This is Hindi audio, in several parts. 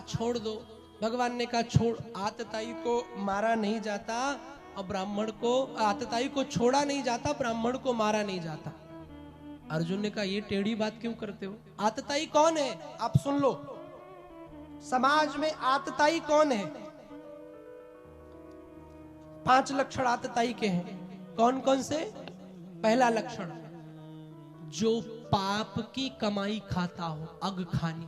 छोड़ दो। भगवान ने कहा छोड़, आतताई को मारा नहीं जाता और ब्राह्मण को, आतताई को छोड़ा नहीं जाता, ब्राह्मण को मारा नहीं जाता। अर्जुन ने कहा ये टेढ़ी बात क्यों करते हो? आतताई कौन है? आप सुन लो, समाज में आतताई कौन है? 5 लक्षण आतताई के हैं। कौन कौन से? पहला लक्षण, जो पाप की कमाई खाता हो, अग खानी,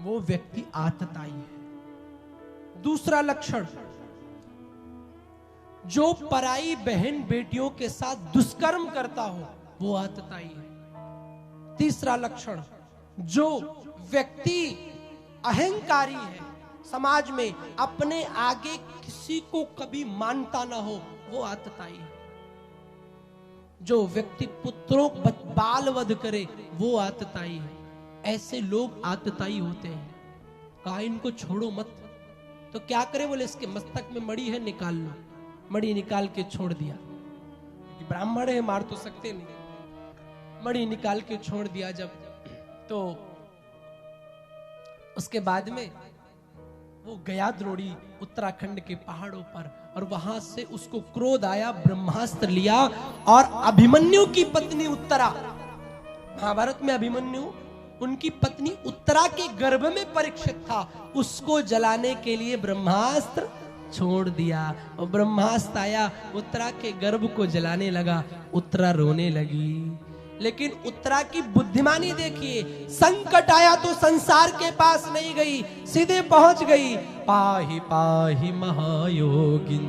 वो व्यक्ति आतताई है। दूसरा लक्षण, जो पराई बहन बेटियों के साथ दुष्कर्म करता हो, वो आतताई है। तीसरा लक्षण, जो व्यक्ति अहंकारी है, समाज में अपने आगे किसी को कभी मानता ना हो, वो आतताई है। जो व्यक्ति पुत्रों बाल वध करे, वो आतताई है। ऐसे लोग आतताई होते हैं। कहा इनको छोड़ो मत, तो क्या करे? बोले इसके मस्तक में मणि है, निकाल लो। मणि निकाल के छोड़ दिया। ब्राह्मण है, मार तो सकते नहीं। मणि निकाल के छोड़ दिया जब, तो उसके बाद में वो गया द्रोणी उत्तराखंड के पहाड़ों पर, और वहां से उसको क्रोध आया, ब्रह्मास्त्र लिया और अभिमन्यु की पत्नी उत्तरा, महाभारत में अभिमन्यु, उनकी पत्नी उत्तरा के गर्भ में परीक्षित था, उसको जलाने के लिए ब्रह्मास्त्र छोड़ दिया। और ब्रह्मास्त्र आया, उत्तरा के गर्भ को जलाने लगा। उत्तरा रोने लगी, लेकिन उत्तरा की बुद्धिमानी देखिए, संकट आया तो संसार के पास नहीं गई, सीधे पहुंच गई। पाहि पाहि महायोगिन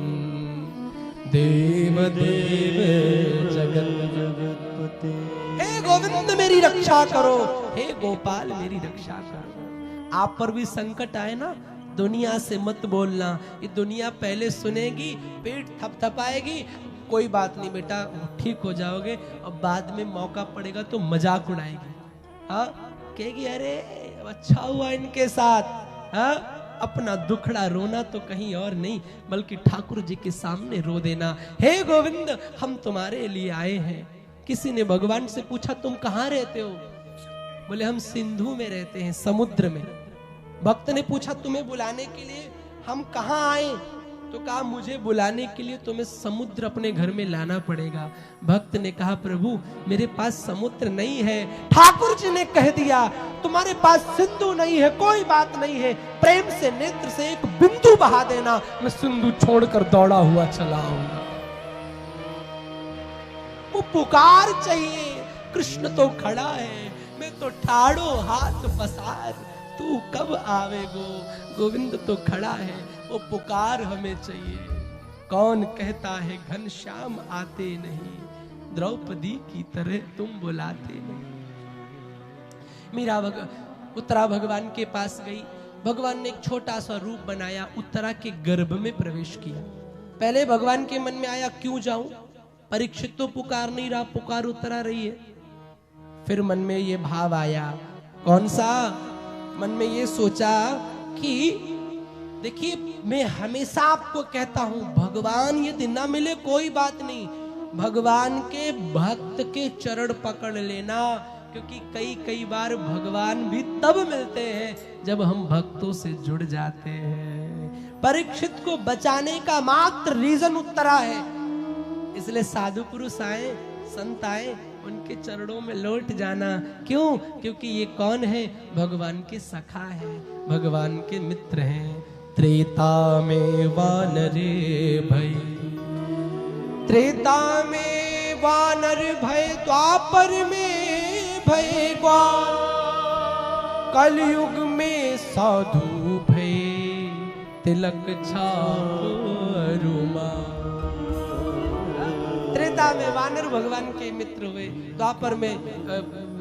देव देव जगन्नाथ, हे गोविंद मेरी रक्षा करो, हे गोपाल मेरी रक्षा करो। आप पर भी संकट आए ना, दुनिया से मत बोलना, ये दुनिया पहले सुनेगी, पेट थपथपाएगी, कोई बात नहीं बेटा ठीक हो जाओगे, और बाद में मौका पड़ेगा तो मजाक उड़ाएगी। हाँ, कहेगी अरे अच्छा हुआ इनके साथ। हाँ, अपना दुखड़ा रोना तो कहीं और नहीं, बल्कि ठाकुर जी के सामने रो देना, हे गोविंद हम तुम्हारे लिए आए हैं। किसी ने भगवान से पूछा तुम कहाँ रहते हो? बोले हम सिंधु में रहते हैं, समुद्र में। भक्त ने पूछा तुम्हें बुलाने के लिए हम कहाँ आए? तो कहा मुझे बुलाने के लिए तुम्हें समुद्र अपने घर में लाना पड़ेगा। भक्त ने कहा प्रभु मेरे पास समुद्र नहीं है। ठाकुर जी ने कह दिया तुम्हारे पास सिंधु नहीं है, कोई बात नहीं है, प्रेम से नेत्र से एक बिंदु बहा देना, मैं सिंधु छोड़कर दौड़ा हुआ चला आऊंगा। वो पुकार चाहिए, कृष्ण तो खड़ा है, मैं तो ठाड़ो हाथ पसार, तू कब आवेगो। गोविंद तो खड़ा है, वो पुकार हमें चाहिए। कौन कहता है घनश्याम आते नहीं, द्रौपदी की तरह तुम बुलाते नहीं। मीरा उत्तरा भगवान के पास गई, भगवान ने एक छोटा सा रूप बनाया, उत्तरा के गर्भ में प्रवेश किया। पहले भगवान के मन में आया क्यों जाऊं, परीक्षित तो पुकार नहीं रहा, पुकार उत्तरा रही है। फिर मन में ये भाव आया, कौन सा? मन में ये सोचा कि देखिए मैं हमेशा आपको कहता हूं, भगवान यदि ना मिले कोई बात नहीं, भगवान के भक्त के चरण पकड़ लेना, क्योंकि कई बार भगवान भी तब मिलते हैं जब हम भक्तों से जुड़ जाते हैं। परीक्षित को बचाने का मात्र रीजन उत्तरा है, इसलिए साधु पुरुष आए, संत आए, उनके चरणों में लौट जाना। क्यों? क्योंकि ये कौन है? भगवान के सखा है, भगवान के मित्र हैं। त्रेता में वानरे भय, त्रेता में वानर भय, द्वापर में भय ग्वाल, कलयुग में साधु भय, तिलक छाप रुमाल। त्रेता में वानर भगवान के मित्र हुए, द्वापर में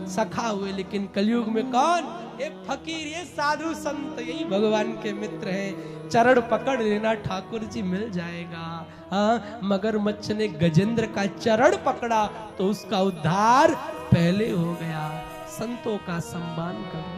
सखा हुए, लेकिन कलयुग में कौन? ये फकीर, ये साधु संत, यही भगवान के मित्र हैं। चरण पकड़ लेना, ठाकुर जी मिल जाएगा। हाँ, मगरमच्छ ने गजेंद्र का चरण पकड़ा तो उसका उद्धार पहले हो गया। संतों का सम्मान करो।